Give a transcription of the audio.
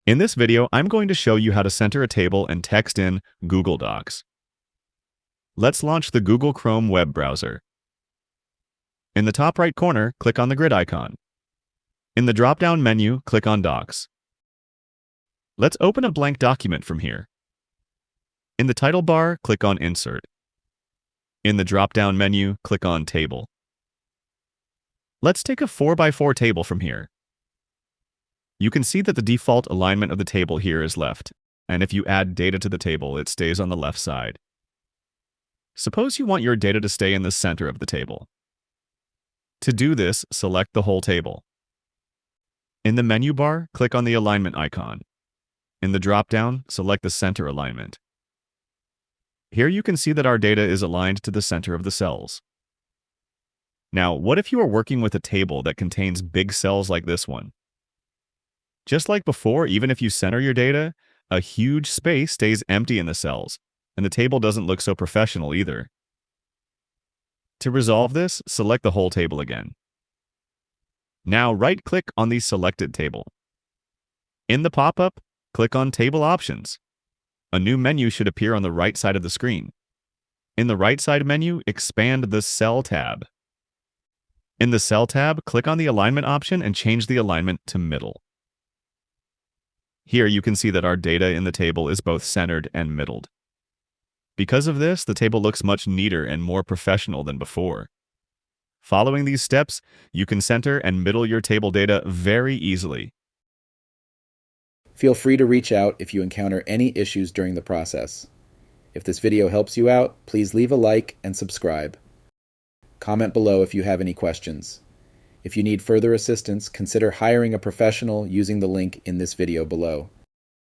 In this video, I'm going to show you how to center a table and text in Google Docs. Let's launch the Google Chrome web browser. In the top right corner, click on the grid icon. In the drop-down menu, click on Docs. Let's open a blank document from here. In the title bar, click on Insert. In the drop-down menu, click on Table. Let's take a 4x4 table from here. You can see that the default alignment of the table here is left, and if you add data to the table, it stays on the left side. Suppose you want your data to stay in the center of the table. To do this, select the whole table. In the menu bar, click on the alignment icon. In the drop-down, select the center alignment. Here you can see that our data is aligned to the center of the cells. Now, what if you are working with a table that contains big cells like this one? Just like before, even if you center your data, a huge space stays empty in the cells, and the table doesn't look so professional either. To resolve this, select the whole table again. Now right-click on the selected table. In the pop-up, click on Table Options. A new menu should appear on the right side of the screen. In the right side menu, expand the Cell tab. In the Cell tab, click on the Alignment option and change the alignment to Middle. Here you can see that our data in the table is both centered and middled. Because of this, the table looks much neater and more professional than before. Following these steps, you can center and middle your table data very easily. Feel free to reach out if you encounter any issues during the process. If this video helps you out, please leave a like and subscribe. Comment below if you have any questions. If you need further assistance, consider hiring a professional using the link in this video below.